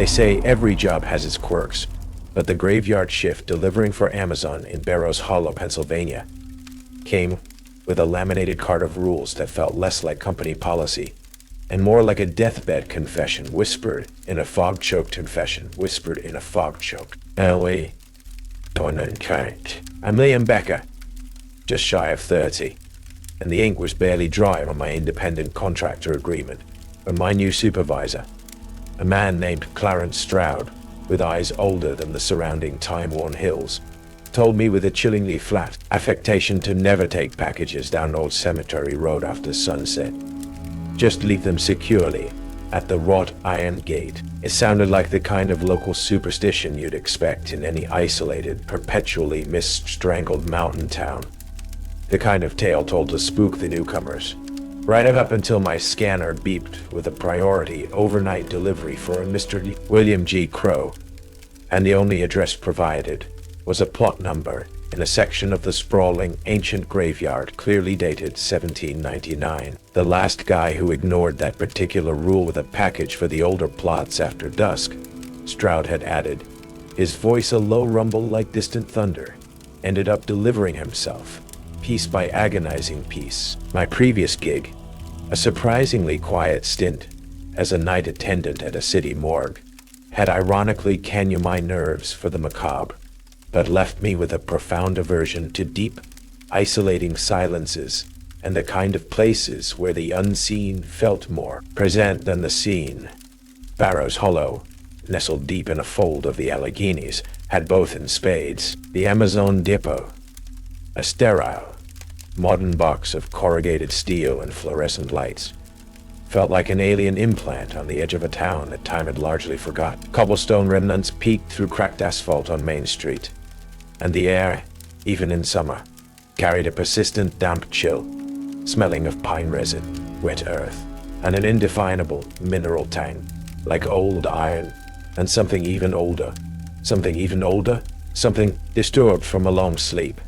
They say every job has its quirks, but the graveyard shift delivering for Amazon in Barrows Hollow, Pennsylvania, came with a laminated card of rules that felt less like company policy and more like a deathbed confession whispered in a fog-choked confession whispered in a fog-choked. Ellie, Untitled. I'm Liam Becker, just shy of 30, and the ink was barely dry on my independent contractor agreement when my new supervisor, a man named Clarence Stroud, with eyes older than the surrounding time-worn hills, told me with a chillingly flat affectation to never take packages down Old Cemetery Road after sunset. Just leave them securely at the wrought iron gate. It sounded like the kind of local superstition you'd expect in any isolated, perpetually mist-strangled mountain town. The kind of tale told to spook the newcomers. Right up until my scanner beeped with a priority overnight delivery for a Mr. William G. Crow, and the only address provided was a plot number in a section of the sprawling ancient graveyard clearly dated 1799. The last guy who ignored that particular rule with a package for the older plots after dusk, Stroud had added, his voice a low rumble like distant thunder, ended up delivering himself, piece by agonizing piece. My previous gig, a surprisingly quiet stint as a night attendant at a city morgue, had ironically caned my nerves for the macabre, but left me with a profound aversion to deep, isolating silences and the kind of places where the unseen felt more present than the seen. Barrows Hollow, nestled deep in a fold of the Alleghenies, had both in spades. The Amazon Depot, a sterile, modern box of corrugated steel and fluorescent lights, felt like an alien implant on the edge of a town that time had largely forgot. Cobblestone remnants peeked through cracked asphalt on Main Street, and the air, even in summer, carried a persistent damp chill, smelling of pine resin, wet earth, and an indefinable mineral tang, like old iron, and something even older, something disturbed from a long sleep.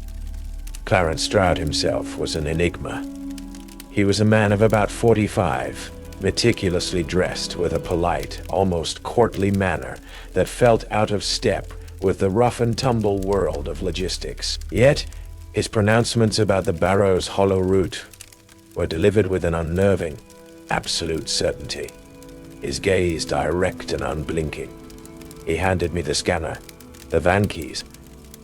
Clarence Stroud himself was an enigma. He was a man of about 45, meticulously dressed with a polite, almost courtly manner that felt out of step with the rough-and-tumble world of logistics. Yet, his pronouncements about the Barrows Hollow route were delivered with an unnerving, absolute certainty. His gaze direct and unblinking. He handed me the scanner, the van keys,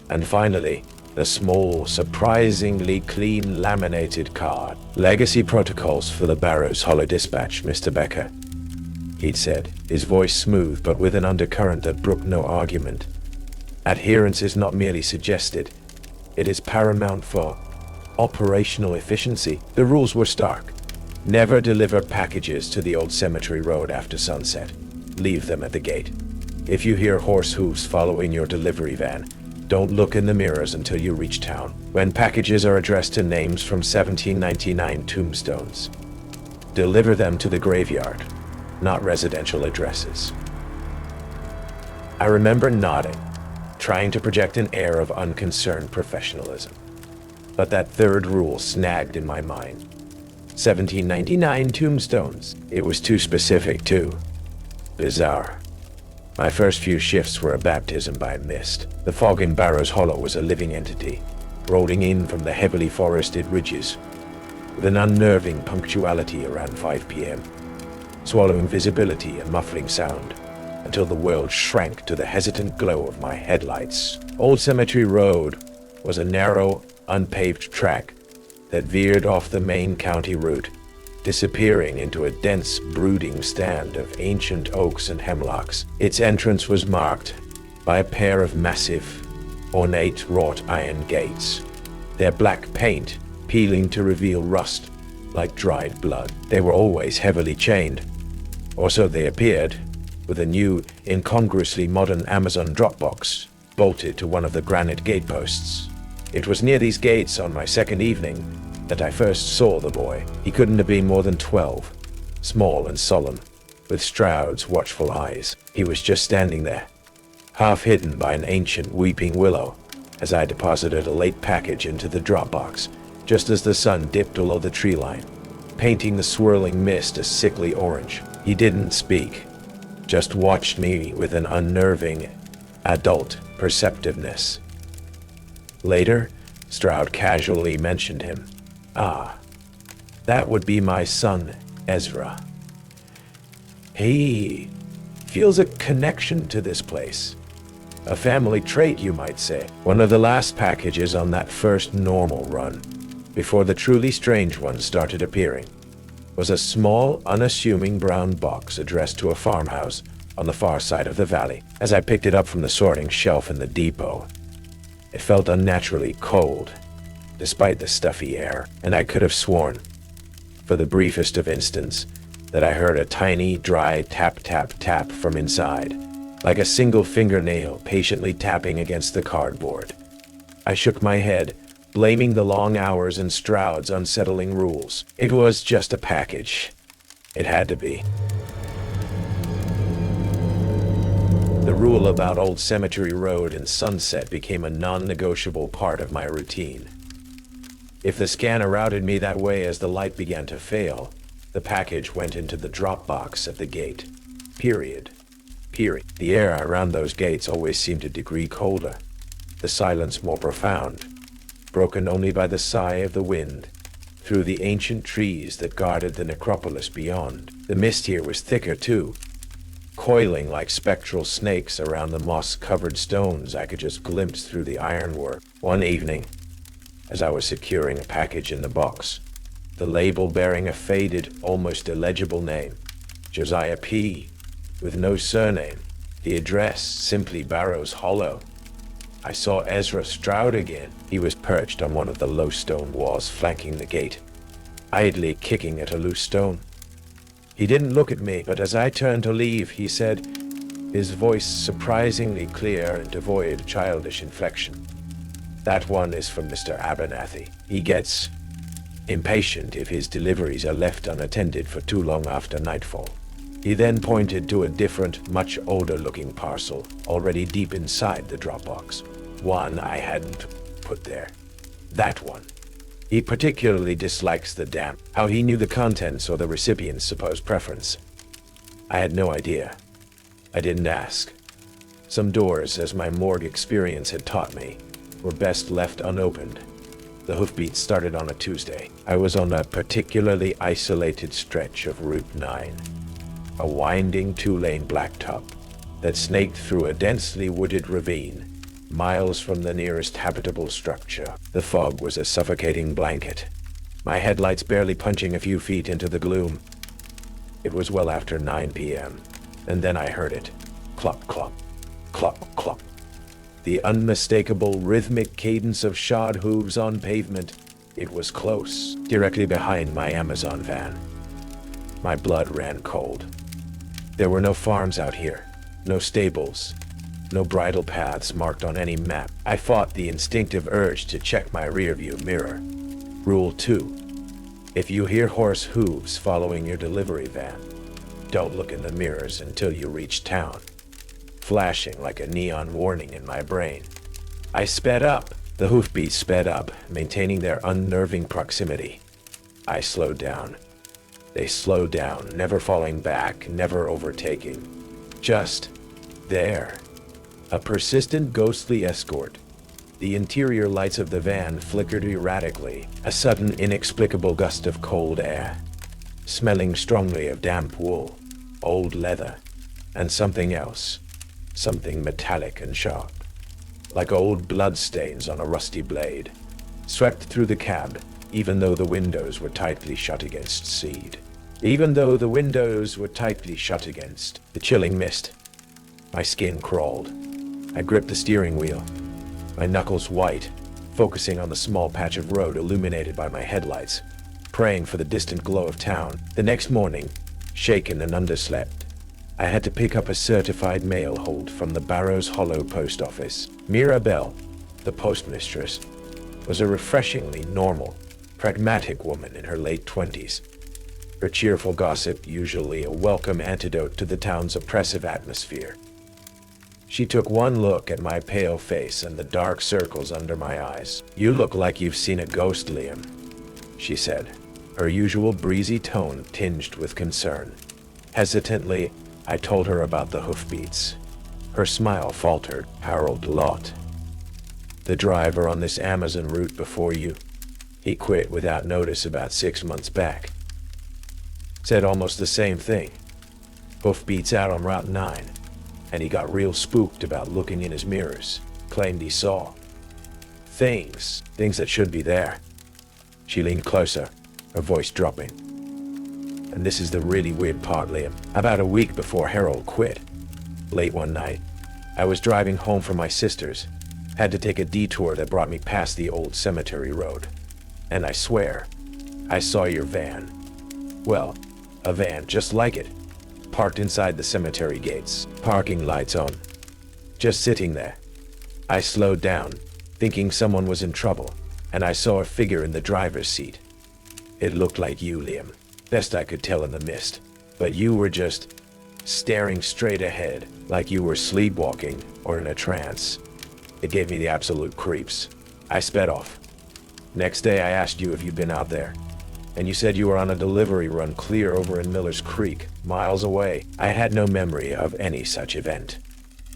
and finally, the small, surprisingly clean laminated card. Legacy protocols for the Barrows Hollow dispatch, Mr. Becker, he'd said, his voice smooth but with an undercurrent that brooked no argument. Adherence is not merely suggested, it is paramount for operational efficiency. The rules were stark. Never deliver packages to the Old Cemetery Road after sunset. Leave them at the gate. If you hear horse hooves following your delivery van, don't look in the mirrors until you reach town. When packages are addressed to names from 1799 tombstones, deliver them to the graveyard, not residential addresses. I remember nodding, trying to project an air of unconcerned professionalism. But that third rule snagged in my mind. 1799 tombstones. It was too specific, too bizarre. My first few shifts were a baptism by mist. The fog in Barrows Hollow was a living entity, rolling in from the heavily forested ridges, with an unnerving punctuality around 5 p.m., swallowing visibility and muffling sound, until the world shrank to the hesitant glow of my headlights. Old Cemetery Road was a narrow, unpaved track that veered off the main county route, disappearing into a dense, brooding stand of ancient oaks and hemlocks. Its entrance was marked by a pair of massive, ornate wrought iron gates, their black paint peeling to reveal rust like dried blood. They were always heavily chained, or so they appeared, with a new, incongruously modern Amazon Dropbox bolted to one of the granite gateposts. It was near these gates on my second evening that I first saw the boy. He couldn't have been more than 12, small and solemn, with Stroud's watchful eyes. He was just standing there, half hidden by an ancient weeping willow, as I deposited a late package into the Dropbox, just as the sun dipped below the tree line, painting the swirling mist a sickly orange. He didn't speak, just watched me with an unnerving, adult perceptiveness. Later, Stroud casually mentioned him. "Ah, that would be my son, Ezra. He feels a connection to this place. A family trait, you might say." One of the last packages on that first normal run, before the truly strange ones started appearing, was a small, unassuming brown box addressed to a farmhouse on the far side of the valley. As I picked it up from the sorting shelf in the depot, it felt unnaturally cold, despite the stuffy air, and I could have sworn, for the briefest of instants, that I heard a tiny, dry tap, tap, tap from inside, like a single fingernail patiently tapping against the cardboard. I shook my head, blaming the long hours and Stroud's unsettling rules. It was just a package. It had to be. The rule about Old Cemetery Road and Sunset became a non-negotiable part of my routine. If the scanner routed me that way as the light began to fail, the package went into the drop box at the gate. Period. The air around those gates always seemed a degree colder, the silence more profound, broken only by the sigh of the wind through the ancient trees that guarded the necropolis beyond. The mist here was thicker too, coiling like spectral snakes around the moss-covered stones I could just glimpse through the ironwork. One evening, as I was securing a package in the box, the label bearing a faded, almost illegible name, Josiah P., with no surname, the address simply Barrows Hollow, I saw Ezra Stroud again. He was perched on one of the low stone walls flanking the gate, idly kicking at a loose stone. He didn't look at me, but as I turned to leave, he said, his voice surprisingly clear and devoid of childish inflection, "That one is from Mr. Abernathy. He gets impatient if his deliveries are left unattended for too long after nightfall." He then pointed to a different, much older-looking parcel, already deep inside the Dropbox. One I hadn't put there. That one. He particularly dislikes the damp. How he knew the contents or the recipient's supposed preference, I had no idea. I didn't ask. Some doors, as my morgue experience had taught me, were best left unopened. The Hoofbeats started on a Tuesday. I was on a particularly isolated stretch of Route 9. A winding two-lane blacktop that snaked through a densely wooded ravine, miles from the nearest habitable structure. The fog was a suffocating blanket, my headlights barely punching a few feet into the gloom. It was well after 9 p.m., and then I heard it. Clop, clop, clop, clop. The unmistakable rhythmic cadence of shod hooves on pavement. It was close, directly behind my Amazon van. My blood ran cold. There were no farms out here, no stables, no bridle paths marked on any map. I fought the instinctive urge to check my rearview mirror. Rule 2. If you hear horse hooves following your delivery van, don't look in the mirrors until you reach town. Flashing like a neon warning in my brain, I sped up. The hoofbeats sped up, maintaining their unnerving proximity. I slowed down. They slowed down, never falling back, never overtaking. Just there. A persistent ghostly escort. The interior lights of the van flickered erratically. A sudden, inexplicable gust of cold air, smelling strongly of damp wool, old leather, and something else. Something metallic and sharp, like old bloodstains on a rusty blade, swept through the cab, even though the windows were tightly shut against seed. Even though the windows were tightly shut against the chilling mist. My skin crawled. I gripped the steering wheel, my knuckles white, focusing on the small patch of road illuminated by my headlights, praying for the distant glow of town. The next morning, shaken and underslept, I had to pick up a certified mail hold from the Barrows Hollow post office. Mirabelle, the postmistress, was a refreshingly normal, pragmatic woman in her late 20s. Her cheerful gossip usually a welcome antidote to the town's oppressive atmosphere. She took one look at my pale face and the dark circles under my eyes. "You look like you've seen a ghost, Liam," she said, her usual breezy tone tinged with concern. Hesitantly, I told her about the Hoofbeats. Her smile faltered. Harold Lott, the driver on this Amazon route before you. He quit without notice about 6 months back. Said almost the same thing. Hoofbeats out on Route 9, and he got real spooked about looking in his mirrors. Claimed he saw things that should be there. She leaned closer, her voice dropping. And this is the really weird part, Liam. About a week before Harold quit, late one night, I was driving home from my sister's. Had to take a detour that brought me past the old cemetery road. And I swear, I saw your van. Well, a van just like it, parked inside the cemetery gates, parking lights on, just sitting there. I slowed down, thinking someone was in trouble, and I saw a figure in the driver's seat. It looked like you, Liam, best I could tell in the mist, but you were just staring straight ahead, like you were sleepwalking or in a trance. It gave me the absolute creeps. I sped off. Next day I asked you if you'd been out there, and you said you were on a delivery run clear over in Miller's Creek, miles away. I had no memory of any such event.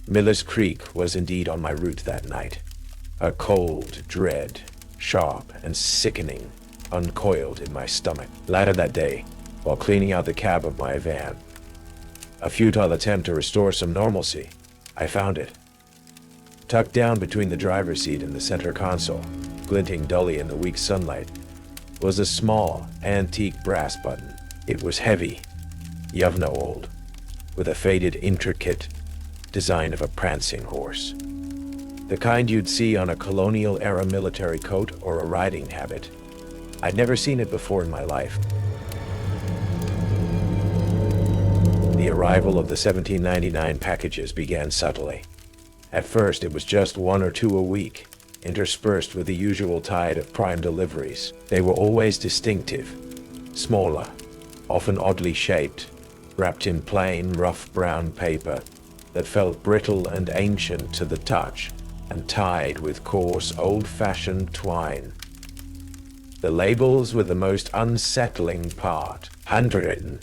Miller's Creek was indeed on my route that night. A cold dread, sharp and sickening, uncoiled in my stomach. Later that day, while cleaning out the cab of my van, a futile attempt to restore some normalcy, I found it. Tucked down between the driver's seat and the center console, glinting dully in the weak sunlight, was a small, antique brass button. It was heavy, yovno old, with a faded, intricate design of a prancing horse. The kind you'd see on a colonial-era military coat or a riding habit. I'd never seen it before in my life. The arrival of the 1799 packages began subtly. At first, it was just 1 or 2 a week, interspersed with the usual tide of prime deliveries. They were always distinctive, smaller, often oddly shaped, wrapped in plain, rough brown paper that felt brittle and ancient to the touch, and tied with coarse, old-fashioned twine. The labels were the most unsettling part, handwritten,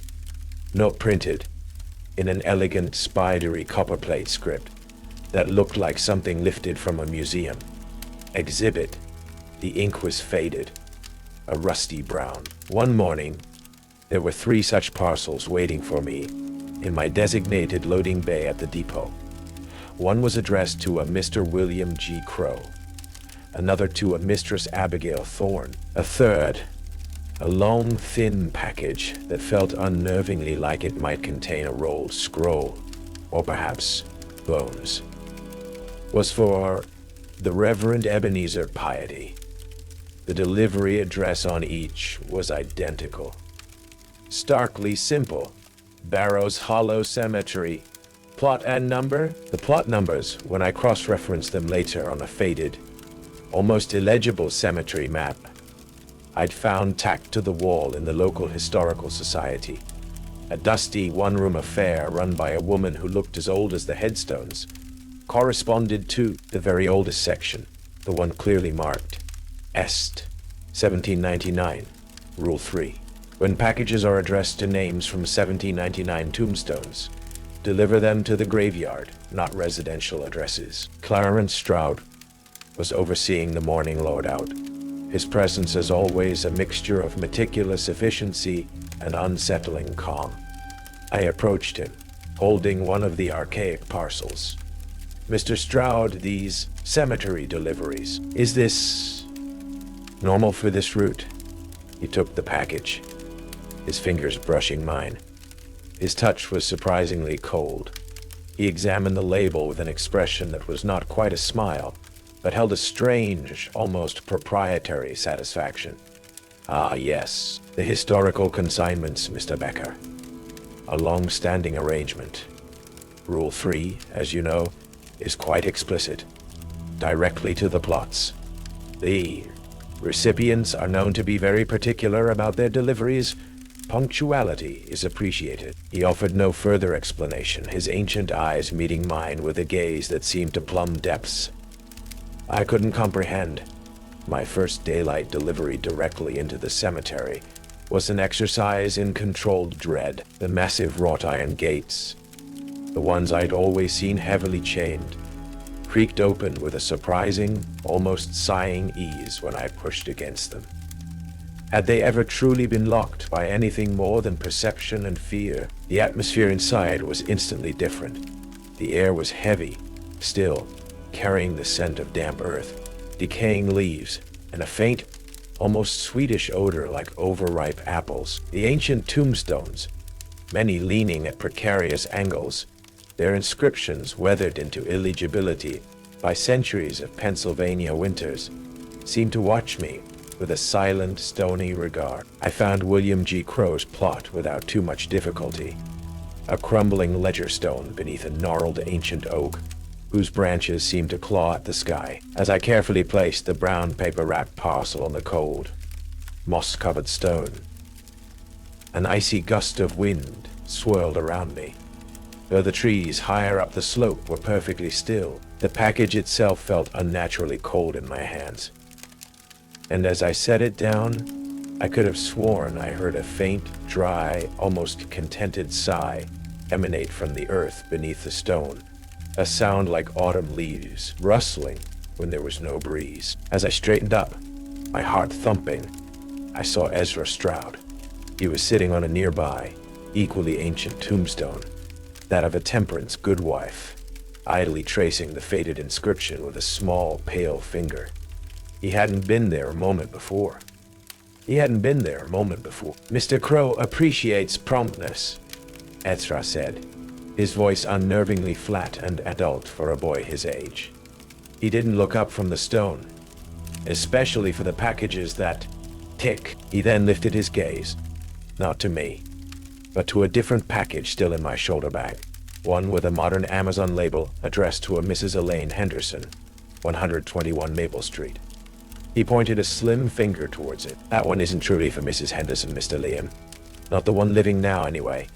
not printed, in an elegant, spidery copperplate script that looked like something lifted from a museum. Exhibit. The ink was faded, a rusty brown. One morning, there were 3 such parcels waiting for me in my designated loading bay at the depot. One was addressed to a Mr. William G. Crow, another to a Mistress Abigail Thorne, a third, a long, thin package that felt unnervingly like it might contain a rolled scroll, or perhaps bones, was for the Reverend Ebenezer Piety. The delivery address on each was identical. Starkly simple. Barrows Hollow Cemetery. Plot and number? The plot numbers, when I cross-referenced them later on a faded, almost illegible cemetery map I'd found tacked to the wall in the local historical society. A dusty one-room affair run by a woman who looked as old as the headstones, corresponded to the very oldest section, the one clearly marked Est, 1799, Rule 3. When packages are addressed to names from 1799 tombstones, deliver them to the graveyard, not residential addresses. Clarence Stroud was overseeing the morning load-out. His presence as always a mixture of meticulous efficiency and unsettling calm. I approached him, holding one of the archaic parcels. Mr. Stroud, these cemetery deliveries, is this normal for this route? He took the package, his fingers brushing mine. His touch was surprisingly cold. He examined the label with an expression that was not quite a smile, but held a strange, almost proprietary satisfaction. Ah, yes, the historical consignments, Mr. Becker. A long-standing arrangement. Rule 3, as you know, is quite explicit. Directly to the plots. The recipients are known to be very particular about their deliveries. Punctuality is appreciated. He offered no further explanation, his ancient eyes meeting mine with a gaze that seemed to plumb depths I couldn't comprehend. My first daylight delivery directly into the cemetery was an exercise in controlled dread. The massive wrought iron gates, the ones I'd always seen heavily chained, creaked open with a surprising, almost sighing ease when I pushed against them. Had they ever truly been locked by anything more than perception and fear? The atmosphere inside was instantly different. The air was heavy, still, carrying the scent of damp earth, decaying leaves, and a faint, almost sweetish odor like overripe apples. The ancient tombstones, many leaning at precarious angles, their inscriptions weathered into illegibility by centuries of Pennsylvania winters, seemed to watch me with a silent, stony regard. I found William G. Crow's plot without too much difficulty. A crumbling ledger stone beneath a gnarled ancient oak, whose branches seemed to claw at the sky, as I carefully placed the brown paper-wrapped parcel on the cold, moss-covered stone. An icy gust of wind swirled around me. Though the trees higher up the slope were perfectly still, the package itself felt unnaturally cold in my hands. And as I set it down, I could have sworn I heard a faint, dry, almost contented sigh emanate from the earth beneath the stone, a sound like autumn leaves rustling when there was no breeze. As I straightened up, my heart thumping, I saw Ezra Stroud. He was sitting on a nearby, equally ancient tombstone, that of a temperance goodwife, idly tracing the faded inscription with a small, pale finger. He hadn't been there a moment before. Mr. Crow appreciates promptness, Ezra said, his voice unnervingly flat and adult for a boy his age. He didn't look up from the stone, especially for the packages that tick. He then lifted his gaze, not to me, but to a different package still in my shoulder bag, one with a modern Amazon label addressed to a Mrs. Elaine Henderson, 121 Maple Street. He pointed a slim finger towards it. That one isn't truly for Mrs. Henderson, Mr. Liam. Not the one living now, anyway.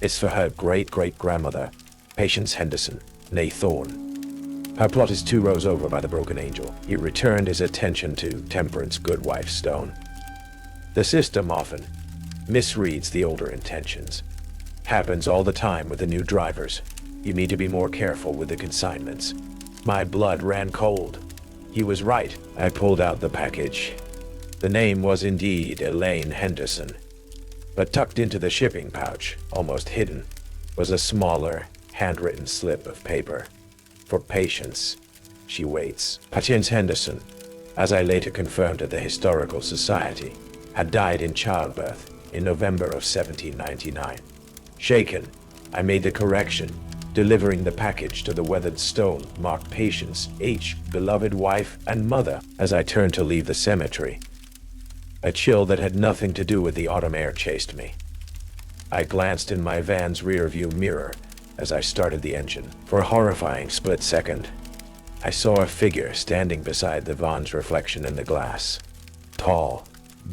It's for her great-great-grandmother, Patience Henderson, née Thorne. Her plot is 2 rows over by the Broken Angel. He returned his attention to Temperance Goodwife Stone. The system often misreads the older intentions. Happens all the time with the new drivers. You need to be more careful with the consignments. My blood ran cold. He was right. I pulled out the package. The name was indeed Elaine Henderson, but tucked into the shipping pouch, almost hidden, was a smaller, handwritten slip of paper. For Patience, she waits. Patience Henderson, as I later confirmed at the Historical Society, had died in childbirth in November of 1799. Shaken, I made the correction, delivering the package to the weathered stone marked Patience, H, beloved wife and mother, as I turned to leave the cemetery. A chill that had nothing to do with the autumn air chased me. I glanced in my van's rearview mirror as I started the engine. For a horrifying split second, I saw a figure standing beside the van's reflection in the glass. Tall,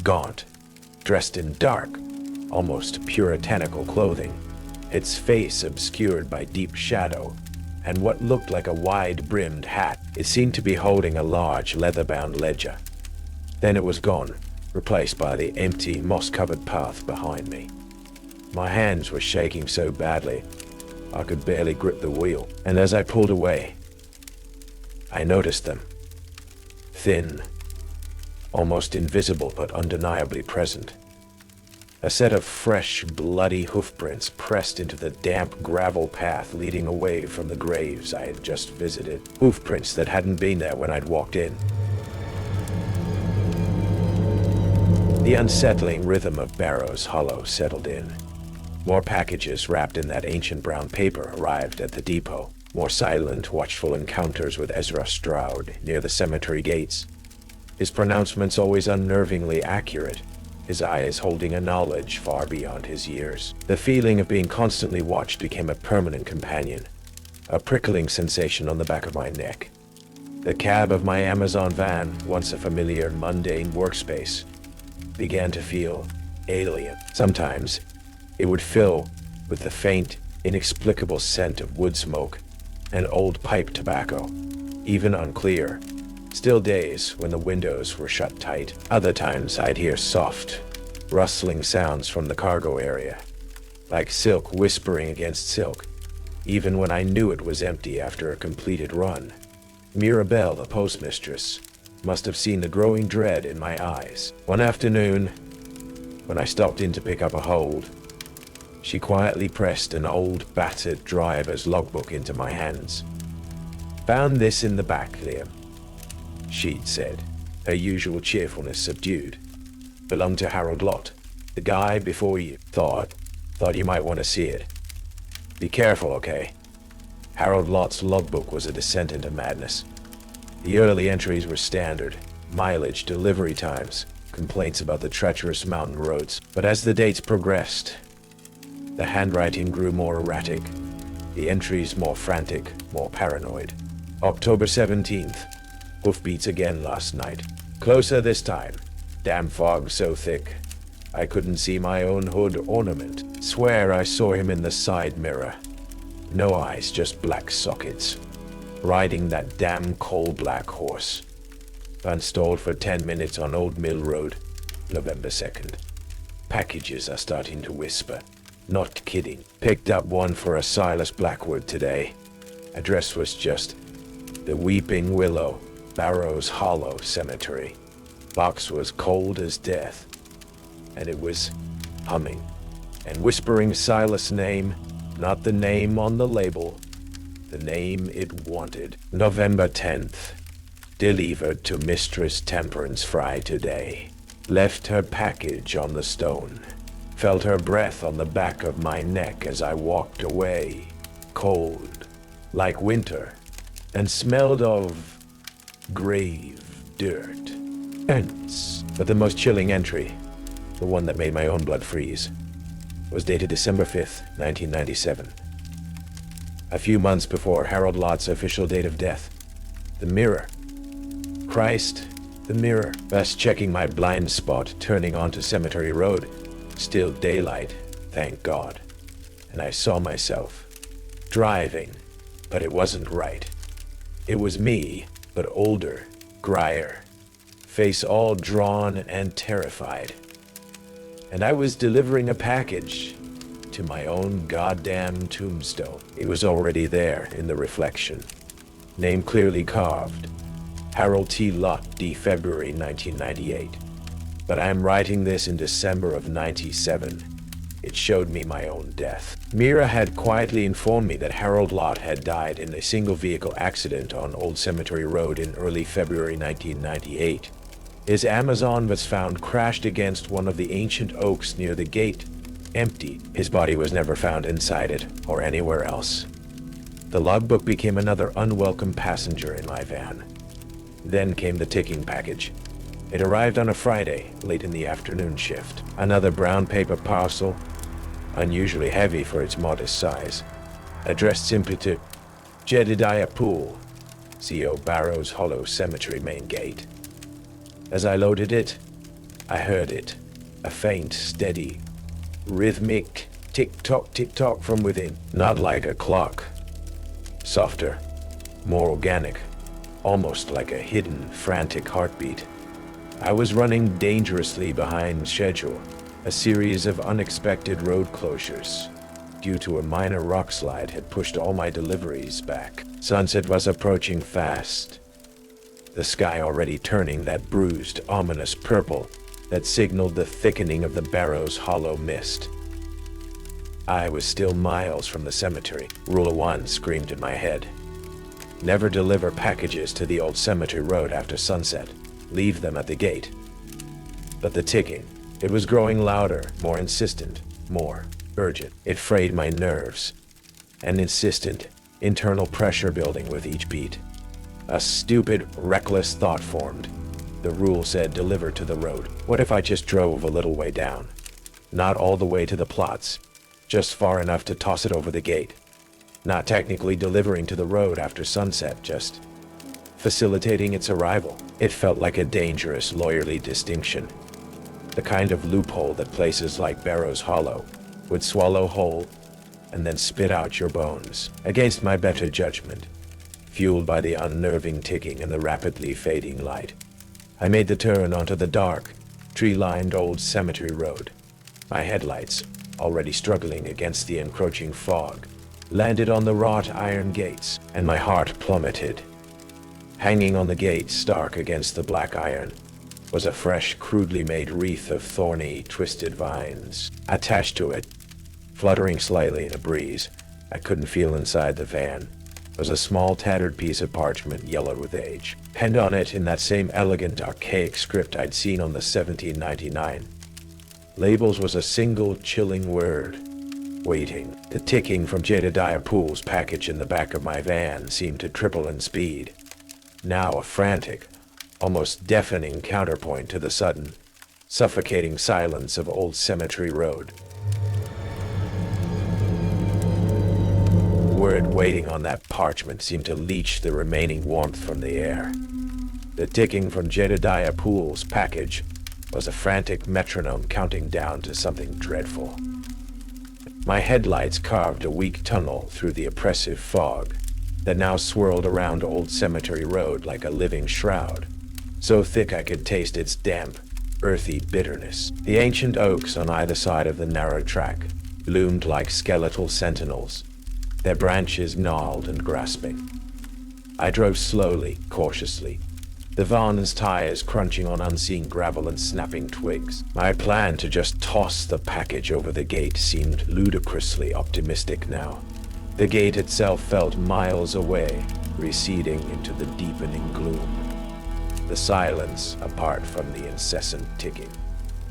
gaunt, dressed in dark, almost puritanical clothing, its face obscured by deep shadow, and what looked like a wide-brimmed hat. It seemed to be holding a large leather-bound ledger. Then it was gone, replaced by the empty, moss-covered path behind me. My hands were shaking so badly, I could barely grip the wheel, and as I pulled away, I noticed them. Thin, almost invisible but undeniably present. A set of fresh, bloody hoofprints pressed into the damp gravel path leading away from the graves I had just visited. Hoofprints that hadn't been there when I'd walked in. The unsettling rhythm of Barrow's Hollow settled in. More packages wrapped in that ancient brown paper arrived at the depot. More silent, watchful encounters with Ezra Stroud near the cemetery gates. His pronouncements always unnervingly accurate, his eyes holding a knowledge far beyond his years. The feeling of being constantly watched became a permanent companion, a prickling sensation on the back of my neck. The cab of my Amazon van, once a familiar, mundane workspace, began to feel alien. Sometimes, it would fill with the faint, inexplicable scent of wood smoke and old pipe tobacco, even unclear. Still days when the windows were shut tight. Other times I'd hear soft, rustling sounds from the cargo area, like silk whispering against silk, even when I knew it was empty after a completed run. Mirabelle, the postmistress, must have seen the growing dread in my eyes. One afternoon, when I stopped in to pick up a hold, she quietly pressed an old, battered driver's logbook into my hands. "Found this in the back, Liam," she'd said, her usual cheerfulness subdued. "Belonged to Harold Lott, the guy before you. Thought you might want to see it. Be careful, okay?" Harold Lott's logbook was a descent into madness. The early entries were standard: mileage, delivery times, complaints about the treacherous mountain roads. But as the dates progressed, the handwriting grew more erratic, the entries more frantic, more paranoid. October 17th. Hoofbeats again last night. Closer this time. Damn fog so thick I couldn't see my own hood ornament. Swear I saw him in the side mirror. No eyes, just black sockets. Riding that damn coal-black horse. Unstalled for 10 minutes on Old Mill Road, November 2nd. Packages are starting to whisper. Not kidding. Picked up one for a Silas Blackwood today. Address was just the Weeping Willow, Barrows Hollow Cemetery. Box was cold as death, and it was humming and whispering Silas' name, not the name on the label, the name it wanted. November 10th. Delivered to Mistress Temperance Fry today. Left her package on the stone. Felt her breath on the back of my neck as I walked away. Cold, like winter, and smelled of grave dirt. Hence, but the most chilling entry, the one that made my own blood freeze, was dated December 5th, 1997. A few months before Harold Lott's official date of death. The mirror. Christ, the mirror. Best checking my blind spot, turning onto Cemetery Road. Still daylight, thank God. And I saw myself driving, but it wasn't right. It was me, but older, grier, face all drawn and terrified. And I was delivering a package to my own goddamn tombstone. It was already there in the reflection. Name clearly carved. Harold T. Lott, D. February 1998. But I am writing this in December of 97. It showed me my own death. Mira had quietly informed me that Harold Lott had died in a single-vehicle accident on Old Cemetery Road in early February 1998. His Amazon was found crashed against one of the ancient oaks near the gate, empty. His body was never found inside it or anywhere else. The logbook became another unwelcome passenger in my van. Then came the ticking package. It arrived on a Friday, late in the afternoon shift. Another brown paper parcel, unusually heavy for its modest size. Addressed simply to Jedediah Poole, CO Barrows Hollow Cemetery main gate. As I loaded it, I heard it. A faint, steady, rhythmic tick-tock from within. Not like a clock. Softer, more organic, almost like a hidden, frantic heartbeat. I was running dangerously behind schedule, a series of unexpected road closures. Due to a minor rock slide had pushed all my deliveries back. Sunset was approaching fast, the sky already turning that bruised, ominous purple that signaled the thickening of the Barrows Hollow mist. I was still miles from the cemetery. Rule of 1 screamed in my head. Never deliver packages to the Old Cemetery Road after sunset. Leave them at the gate. But the ticking, it was growing louder, more insistent, more urgent. It frayed my nerves. An insistent, internal pressure building with each beat. A stupid, reckless thought formed. The rule said deliver to the road. What if I just drove a little way down? Not all the way to the plots, just far enough to toss it over the gate. Not technically delivering to the road after sunset, just facilitating its arrival. It felt like a dangerous, lawyerly distinction. The kind of loophole that places like Barrows Hollow would swallow whole and then spit out your bones. Against my better judgment, fueled by the unnerving ticking and the rapidly fading light, I made the turn onto the dark, tree-lined Old Cemetery Road. My headlights, already struggling against the encroaching fog, landed on the wrought iron gates, and my heart plummeted. Hanging on the gate, stark against the black iron, was a fresh, crudely made wreath of thorny, twisted vines. Attached to it, fluttering slightly in a breeze, I couldn't feel inside the van, was a small tattered piece of parchment yellowed with age. Penned on it in that same elegant, archaic script I'd seen on the 1799 labels was a single chilling word: waiting. The ticking from Jedediah Poole's package in the back of my van seemed to triple in speed, now a frantic, almost deafening counterpoint to the sudden, suffocating silence of Old Cemetery Road. The word waiting on that parchment seemed to leach the remaining warmth from the air. The ticking from Jedediah Poole's package was a frantic metronome counting down to something dreadful. My headlights carved a weak tunnel through the oppressive fog that now swirled around Old Cemetery Road like a living shroud, so thick I could taste its damp, earthy bitterness. The ancient oaks on either side of the narrow track loomed like skeletal sentinels, their branches gnarled and grasping. I drove slowly, cautiously, the van's tires crunching on unseen gravel and snapping twigs. My plan to just toss the package over the gate seemed ludicrously optimistic now. The gate itself felt miles away, receding into the deepening gloom. The silence, apart from the incessant ticking,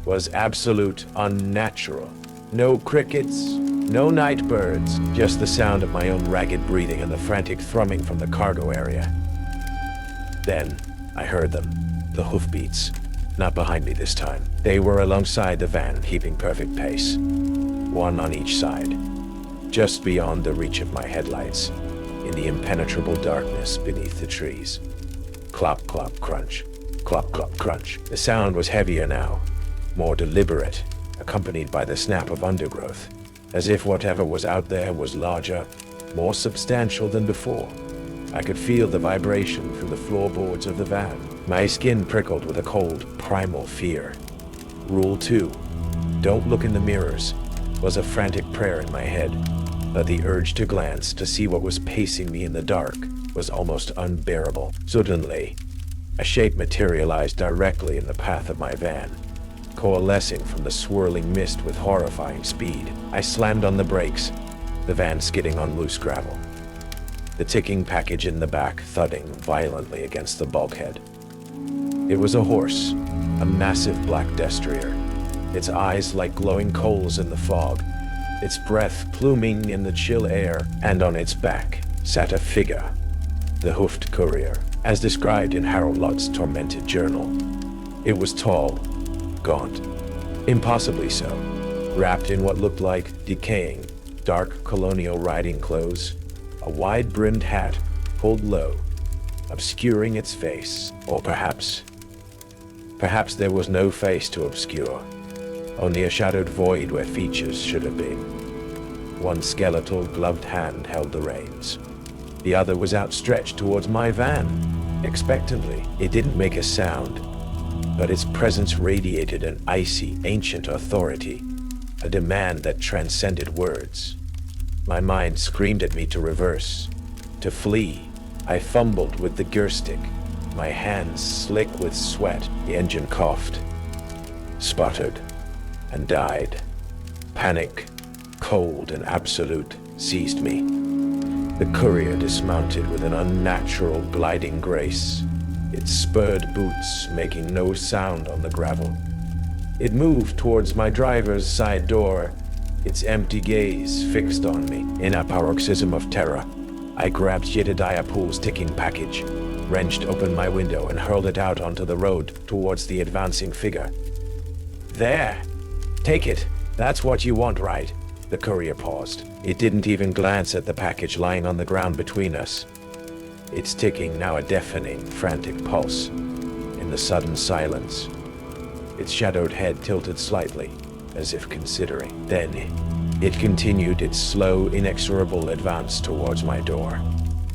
was absolute, unnatural. No crickets, no night birds, just the sound of my own ragged breathing and the frantic thrumming from the cargo area. Then I heard them, the hoofbeats, not behind me this time. They were alongside the van, keeping perfect pace, one on each side, just beyond the reach of my headlights, in the impenetrable darkness beneath the trees. Clop, clop, crunch. Clop, clop, crunch. The sound was heavier now, more deliberate, accompanied by the snap of undergrowth, as if whatever was out there was larger, more substantial than before. I could feel the vibration through the floorboards of the van. My skin prickled with a cold, primal fear. Rule 2, don't look in the mirrors, was a frantic prayer in my head, but the urge to glance to see what was pacing me in the dark was almost unbearable. Suddenly, a shape materialized directly in the path of my van, coalescing from the swirling mist with horrifying speed. I slammed on the brakes, the van skidding on loose gravel, the ticking package in the back thudding violently against the bulkhead. It was a horse, a massive black destrier, its eyes like glowing coals in the fog, its breath pluming in the chill air, and on its back sat a figure, the Hoofed Courier, as described in Harold Lott's tormented journal. It was tall, gaunt, impossibly so, wrapped in what looked like decaying, dark colonial riding clothes, a wide-brimmed hat pulled low, obscuring its face. Or perhaps there was no face to obscure, only a shadowed void where features should have been. One skeletal, gloved hand held the reins. The other was outstretched towards my van, expectantly. It didn't make a sound, but its presence radiated an icy, ancient authority, a demand that transcended words. My mind screamed at me to reverse, to flee. I fumbled with the gear stick, my hands slick with sweat. The engine coughed, sputtered, and died. Panic, cold and absolute, seized me. The courier dismounted with an unnatural gliding grace, its spurred boots making no sound on the gravel. It moved towards my driver's side door, its empty gaze fixed on me. In a paroxysm of terror, I grabbed Jedediah Poole's ticking package, wrenched open my window, and hurled it out onto the road towards the advancing figure. There! Take it! That's what you want, right? The courier paused. It didn't even glance at the package lying on the ground between us, its ticking now a deafening, frantic pulse. In the sudden silence, its shadowed head tilted slightly, as if considering. Then it continued its slow, inexorable advance towards my door.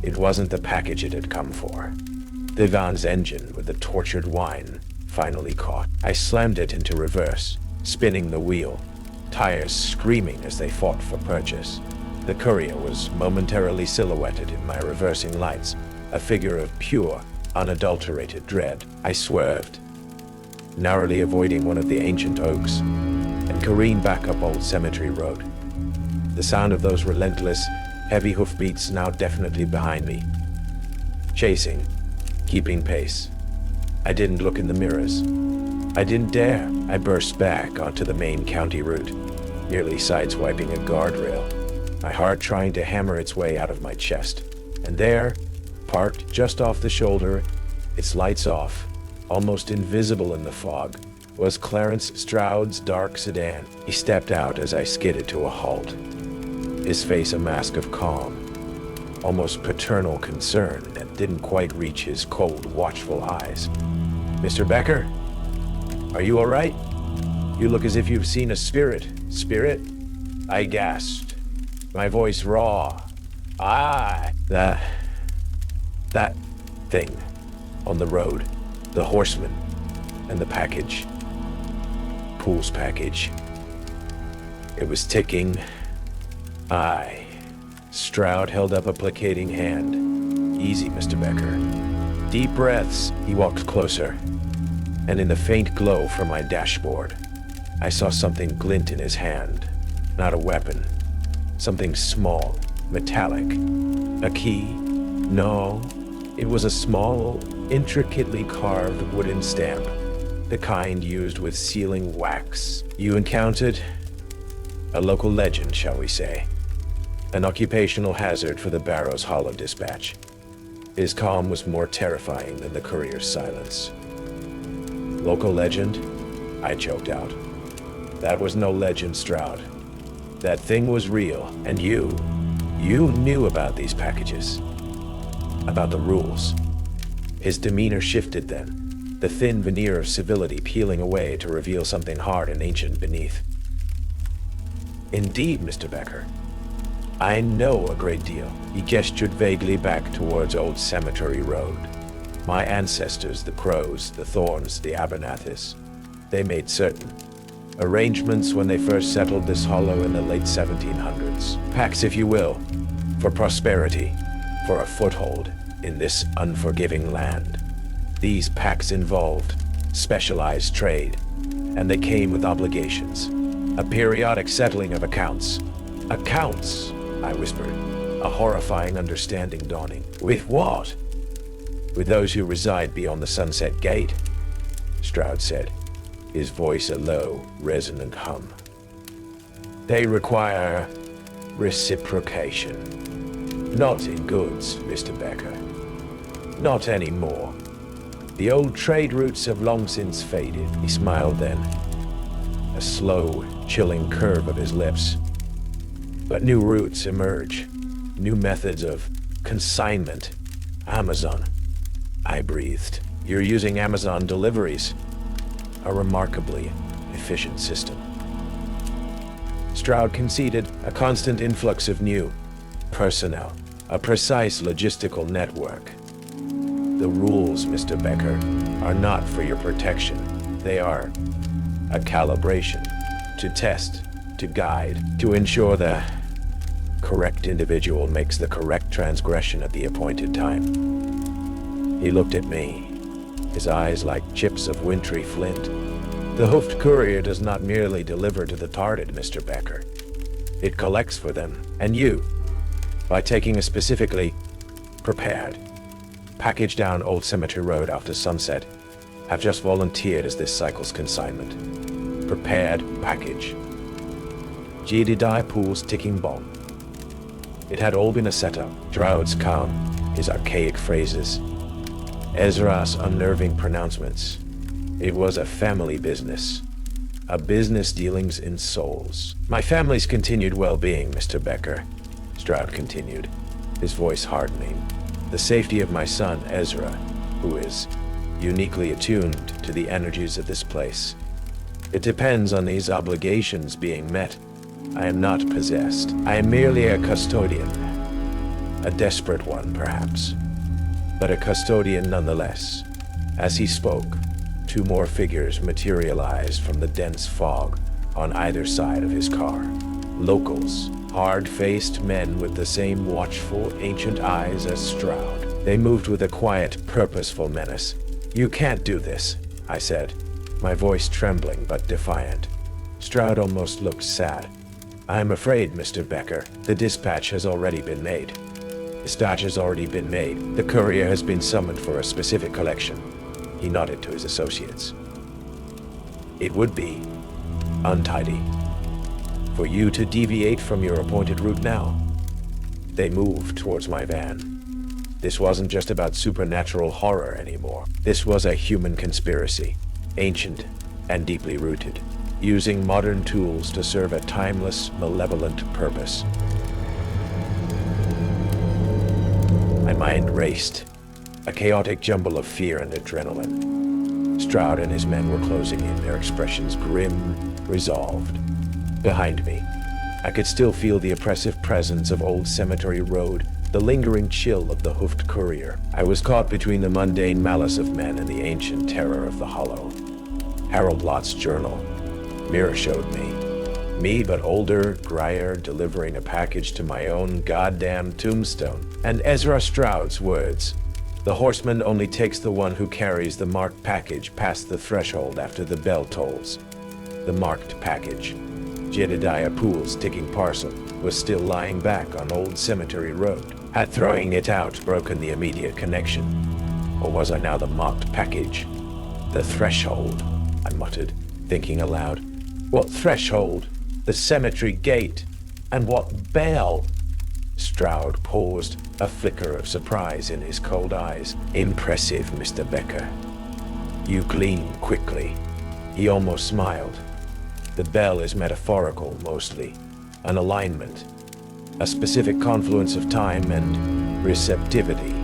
It wasn't the package it had come for. The van's engine, with the tortured whine, finally caught. I slammed it into reverse, spinning the wheel, tires screaming as they fought for purchase. The courier was momentarily silhouetted in my reversing lights, a figure of pure, unadulterated dread. I swerved, narrowly avoiding one of the ancient oaks, and careened back up Old Cemetery Road. The sound of those relentless, heavy hoofbeats now definitely behind me. Chasing, keeping pace. I didn't look in the mirrors. I didn't dare. I burst back onto the main county route, nearly sideswiping a guardrail, my heart trying to hammer its way out of my chest. And there, parked just off the shoulder, its lights off, almost invisible in the fog, was Clarence Stroud's dark sedan. He stepped out as I skidded to a halt, his face a mask of calm, almost paternal concern that didn't quite reach his cold, watchful eyes. "Mr. Becker? Are you all right? You look as if you've seen a spirit." "Spirit?" I gasped, my voice raw. That thing on the road, the horseman, and the package. Pool's package. It was ticking. Stroud held up a placating hand. "Easy, Mr. Becker." Deep breaths. He walked closer, and in the faint glow from my dashboard, I saw something glint in his hand. Not a weapon. Something small, metallic. A key? No. It was a small, intricately carved wooden stamp, the kind used with sealing wax. "You encountered a local legend, shall we say. An occupational hazard for the Barrows Hollow dispatch." His calm was more terrifying than the courier's silence. "Local legend?" I choked out. "That was no legend, Stroud. That thing was real, and you knew about these packages. About the rules." His demeanor shifted then, the thin veneer of civility peeling away to reveal something hard and ancient beneath. "Indeed, Mr. Becker. I know a great deal." He gestured vaguely back towards Old Cemetery Road. "My ancestors, the Crows, the Thorns, the Abernathys, they made certain arrangements when they first settled this hollow in the late 1700s. Pacts, if you will, for prosperity, for a foothold in this unforgiving land. These pacts involved specialized trade, and they came with obligations. A periodic settling of accounts." "Accounts?" I whispered, a horrifying understanding dawning. "With what?" "With those who reside beyond the Sunset Gate," Stroud said, his voice a low, resonant hum. "They require reciprocation. Not in goods, Mr. Becker. Not anymore. The old trade routes have long since faded." He smiled then, a slow, chilling curve of his lips. "But new routes emerge, new methods of consignment. Amazon." I breathed. "You're using Amazon deliveries. A remarkably efficient system." Stroud conceded, "A constant influx of new personnel, a precise logistical network. The rules, Mr. Becker, are not for your protection. They are a calibration, to test, to guide, to ensure the correct individual makes the correct transgression at the appointed time." He looked at me, his eyes like chips of wintry flint. "The Hoofed Courier does not merely deliver to the target, Mr. Becker. It collects for them, and you, by taking a specifically prepared package down Old Cemetery Road after sunset, have just volunteered as this cycle's consignment. Prepared package." Jedediah Poole's ticking bomb. It had all been a setup. Stroud's calm, his archaic phrases, Ezra's unnerving pronouncements. It was a family business. A business dealings in souls. "My family's continued well-being, Mr. Becker," Stroud continued, his voice hardening. "The safety of my son, Ezra, who is uniquely attuned to the energies of this place. It depends on these obligations being met. I am not possessed. I am merely a custodian. A desperate one, perhaps, but a custodian nonetheless." As he spoke, two more figures materialized from the dense fog on either side of his car. Locals, hard-faced men with the same watchful, ancient eyes as Stroud. They moved with a quiet, purposeful menace. "You can't do this," I said, my voice trembling but defiant. Stroud almost looked sad. "I'm afraid, Mr. Becker, the dispatch has already been made." "Dispatch has already been made. The courier has been summoned for a specific collection." He nodded to his associates. "It would be untidy for you to deviate from your appointed route now." They moved towards my van. This wasn't just about supernatural horror anymore. This was a human conspiracy, ancient and deeply rooted, using modern tools to serve a timeless, malevolent purpose. My mind raced, a chaotic jumble of fear and adrenaline. Stroud and his men were closing in, their expressions grim, resolved. Behind me, I could still feel the oppressive presence of Old Cemetery Road, the lingering chill of the Hoofed Courier. I was caught between the mundane malice of men and the ancient terror of the Hollow. Harold Lott's journal. Mirror showed me. Me, but older, Grier, delivering a package to my own goddamn tombstone. And Ezra Stroud's words. "The horseman only takes the one who carries the marked package past the threshold after the bell tolls." The marked package. Jedediah Poole's ticking parcel was still lying back on Old Cemetery Road. Had throwing it out broken the immediate connection? Or was I now the marked package? "The threshold," I muttered, thinking aloud. "What threshold? The cemetery gate. And what bell?" Stroud paused, a flicker of surprise in his cold eyes. "Impressive, Mr. Becker. You glean quickly." He almost smiled. "The bell is metaphorical, mostly. An alignment. A specific confluence of time and receptivity,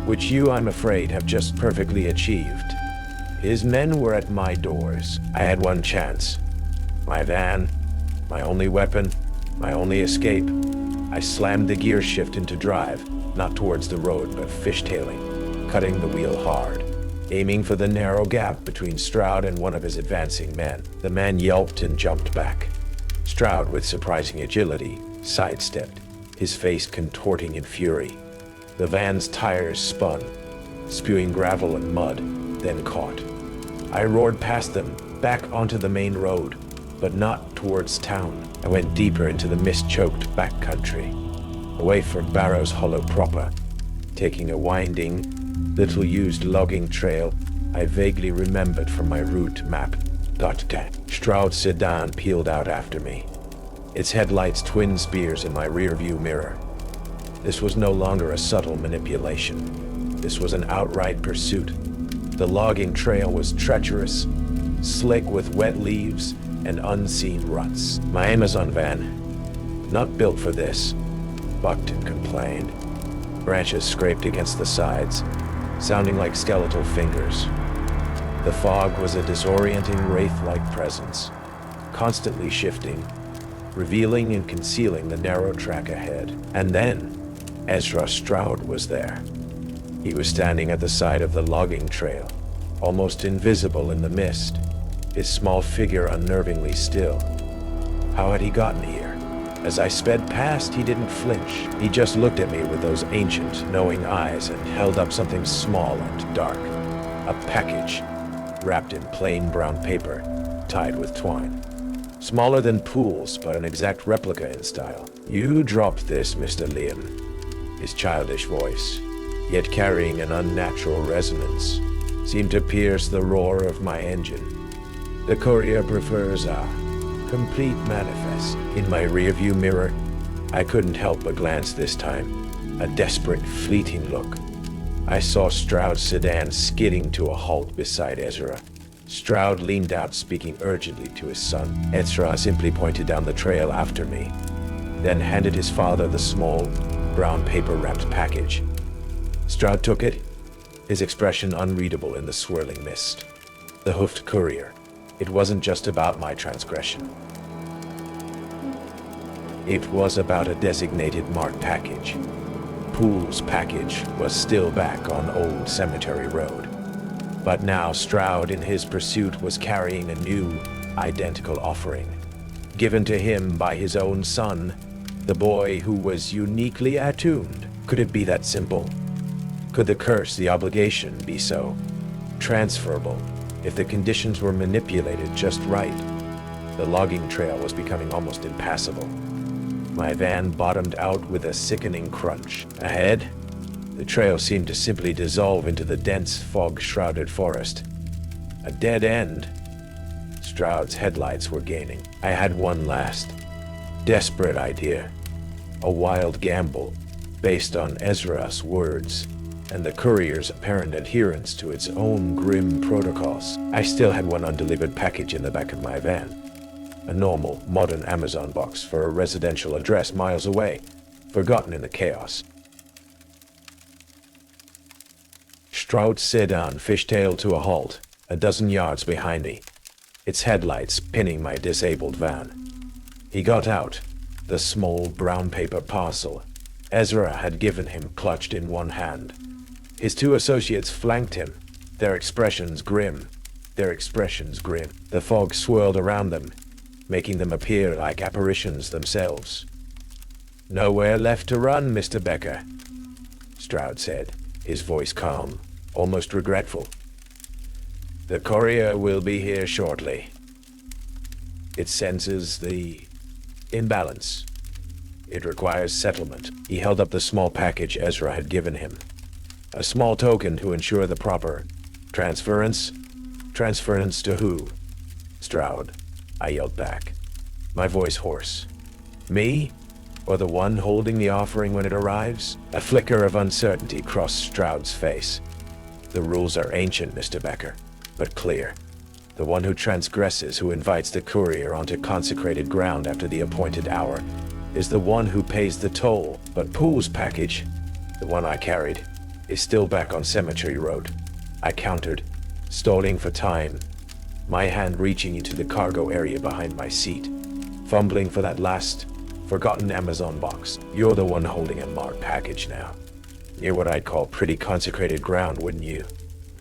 which you, I'm afraid, have just perfectly achieved." His men were at my doors. I had one chance. My van, my only weapon, my only escape. I slammed the gear shift into drive, not towards the road, but fishtailing, cutting the wheel hard, aiming for the narrow gap between Stroud and one of his advancing men. The man yelped and jumped back. Stroud, with surprising agility, sidestepped, his face contorting in fury. The van's tires spun, spewing gravel and mud, then caught. I roared past them, back onto the main road, but not towards town. I went deeper into the mist-choked backcountry, away from Barrow's Hollow proper, taking a winding, little-used logging trail I vaguely remembered from my route map. Stroud's sedan peeled out after me, its headlights twin spears in my rearview mirror. This was no longer a subtle manipulation. This was an outright pursuit. The logging trail was treacherous, slick with wet leaves and unseen ruts. My Amazon van, not built for this, bucked and complained. Branches scraped against the sides, sounding like skeletal fingers. The fog was a disorienting wraith-like presence, constantly shifting, revealing and concealing the narrow track ahead. And then, Ezra Stroud was there. He was standing at the side of the logging trail, almost invisible in the mist, his small figure unnervingly still. How had he gotten here? As I sped past, he didn't flinch. He just looked at me with those ancient, knowing eyes and held up something small and dark. A package, wrapped in plain brown paper, tied with twine. Smaller than Poole's, but an exact replica in style. "You dropped this, Mr. Liam." His childish voice, yet carrying an unnatural resonance, seemed to pierce the roar of my engine. "The courier prefers a complete manifest." In my rearview mirror, I couldn't help but glance this time, a desperate, fleeting look. I saw Stroud's sedan skidding to a halt beside Ezra. Stroud leaned out, speaking urgently to his son. Ezra simply pointed down the trail after me, then handed his father the small, brown paper-wrapped package. Stroud took it, his expression unreadable in the swirling mist. The Hoofed Courier. It wasn't just about my transgression. It was about a designated marked package. Poole's package was still back on Old Cemetery Road. But now Stroud, in his pursuit, was carrying a new, identical offering, given to him by his own son, The boy who was uniquely attuned. Could it be that simple? Could the curse, the obligation, be so transferable if the conditions were manipulated just right? The logging trail was becoming almost impassable. My van bottomed out with a sickening crunch. Ahead, the trail seemed to simply dissolve into the dense, fog-shrouded forest. A dead end. Stroud's headlights were gaining. I had one last, desperate idea. A wild gamble, based on Ezra's words, and the courier's apparent adherence to its own grim protocols. I still had one undelivered package in the back of my van. A normal, modern Amazon box for a residential address miles away, forgotten in the chaos. Stroud sedan fishtailed to a halt, a dozen yards behind me, its headlights pinning my disabled van. He got out, the small brown paper parcel Ezra had given him clutched in one hand. His two associates flanked him, their expressions grim. The fog swirled around them, making them appear like apparitions themselves. "Nowhere left to run, Mr. Becker," Stroud said, his voice calm, almost regretful. "The courier will be here shortly. It senses the imbalance. It requires settlement." He held up the small package Ezra had given him. "A small token to ensure the proper transference." "Transference to who?" "Stroud," I yelled back, my voice hoarse. "Me? Or the one holding the offering when it arrives?" A flicker of uncertainty crossed Stroud's face. "The rules are ancient, Mr. Becker, but clear. The one who transgresses, who invites the courier onto consecrated ground after the appointed hour, is the one who pays the toll. But Poole's package, the one I carried, is still back on Cemetery Road," I countered, stalling for time, my hand reaching into the cargo area behind my seat, fumbling for that last, forgotten Amazon box. "You're the one holding a marked package now. Near what I'd call pretty consecrated ground, wouldn't you?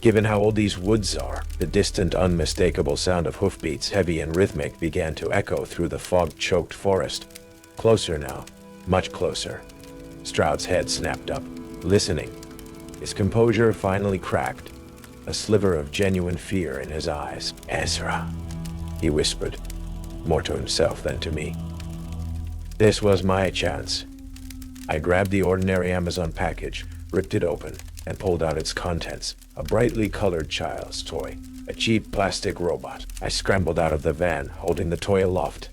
Given how old these woods are." The distant, unmistakable sound of hoofbeats, heavy and rhythmic, began to echo through the fog-choked forest. Closer now, much closer. Stroud's head snapped up, listening. His composure finally cracked, a sliver of genuine fear in his eyes. "Ezra," he whispered, more to himself than to me. This was my chance. I grabbed the ordinary Amazon package, ripped it open, and pulled out its contents. A brightly colored child's toy, a cheap plastic robot. I scrambled out of the van, holding the toy aloft.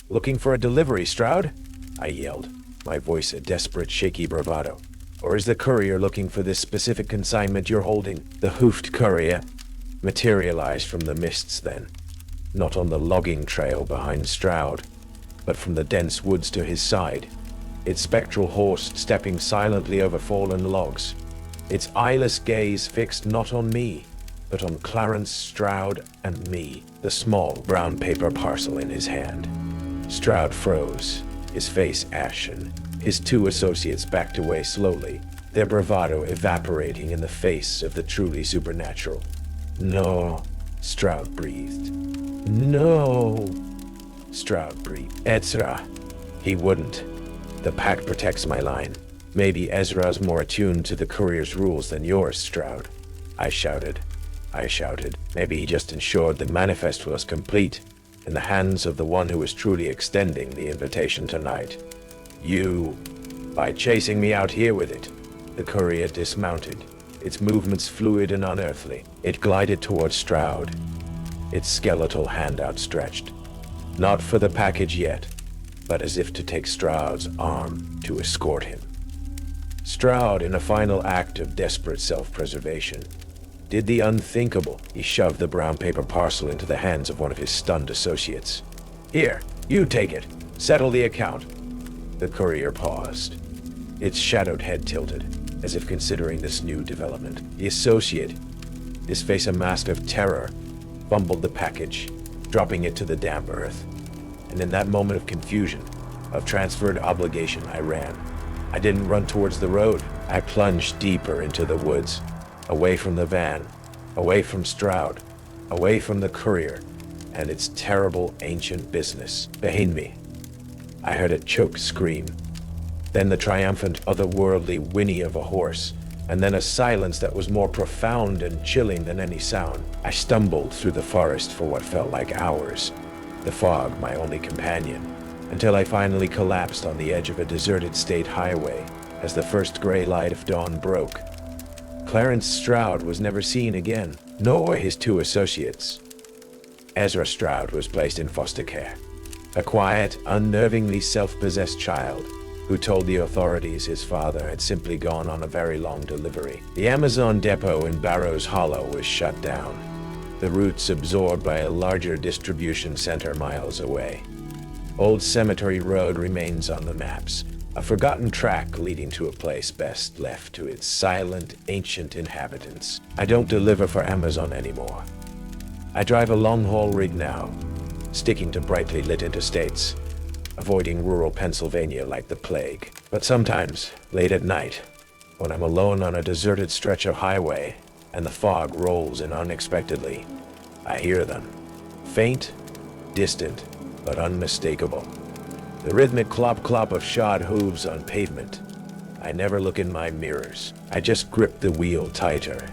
"Looking for a delivery, Stroud?" I yelled, my voice a desperate, shaky bravado. "Or is the courier looking for this specific consignment you're holding?" The Hoofed Courier materialized from the mists then, not on the logging trail behind Stroud, but from the dense woods to his side, its spectral horse stepping silently over fallen logs, its eyeless gaze fixed not on me, but on Clarence, Stroud, and me, the small brown paper parcel in his hand. Stroud froze, his face ashen. His two associates backed away slowly, their bravado evaporating in the face of the truly supernatural. "No," Stroud breathed. "No," Stroud breathed. "Ezra." He wouldn't. "The pact protects my line. Maybe Ezra's more attuned to the courier's rules than yours, Stroud." I shouted. Maybe he just ensured the manifest was complete, in the hands of the one who was truly extending the invitation tonight. "You, by chasing me out here with it." The courier dismounted, its movements fluid and unearthly. It glided towards Stroud, its skeletal hand outstretched. Not for the package yet, but as if to take Stroud's arm to escort him. Stroud, in a final act of desperate self-preservation, did the unthinkable. He shoved the brown paper parcel into the hands of one of his stunned associates. "Here, you take it. Settle the account." The courier paused, its shadowed head tilted, as if considering this new development. The associate, his face a mask of terror, fumbled the package, dropping it to the damp earth. And in that moment of confusion, of transferred obligation, I ran. I didn't run towards the road. I plunged deeper into the woods, away from the van, away from Stroud, away from the courier, and its terrible ancient business. Behind me, I heard a choked scream, then the triumphant, otherworldly whinny of a horse, and then a silence that was more profound and chilling than any sound. I stumbled through the forest for what felt like hours, the fog my only companion, until I finally collapsed on the edge of a deserted state highway as the first gray light of dawn broke. Clarence Stroud was never seen again, nor his two associates. Ezra Stroud was placed in foster care, a quiet, unnervingly self-possessed child who told the authorities his father had simply gone on a very long delivery. The Amazon depot in Barrows Hollow was shut down, the routes absorbed by a larger distribution center miles away. Old Cemetery Road remains on the maps, a forgotten track leading to a place best left to its silent, ancient inhabitants. I don't deliver for Amazon anymore. I drive a long-haul rig now, sticking to brightly lit interstates, avoiding rural Pennsylvania like the plague. But sometimes, late at night, when I'm alone on a deserted stretch of highway and the fog rolls in unexpectedly, I hear them. Faint, distant, but unmistakable. The rhythmic clop-clop of shod hooves on pavement. I never look in my mirrors. I just grip the wheel tighter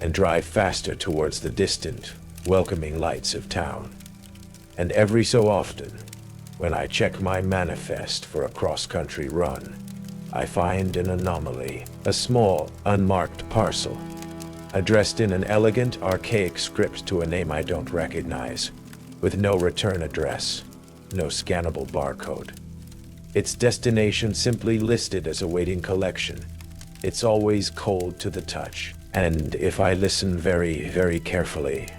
and drive faster towards the distant, welcoming lights of town. And every so often, when I check my manifest for a cross-country run, I find an anomaly, a small, unmarked parcel, addressed in an elegant, archaic script to a name I don't recognize, with no return address, no scannable barcode. Its destination simply listed as awaiting collection. It's always cold to the touch, and if I listen very, very carefully,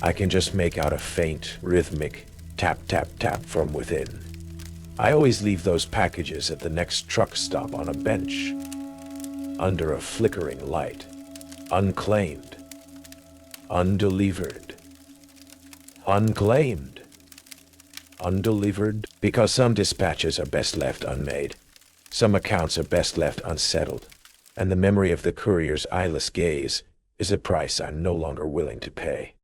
I can just make out a faint, rhythmic tap, tap, tap from within. I always leave those packages at the next truck stop on a bench, under a flickering light, unclaimed, undelivered, unclaimed, undelivered, because some dispatches are best left unmade, some accounts are best left unsettled, and the memory of the courier's eyeless gaze is a price I'm no longer willing to pay.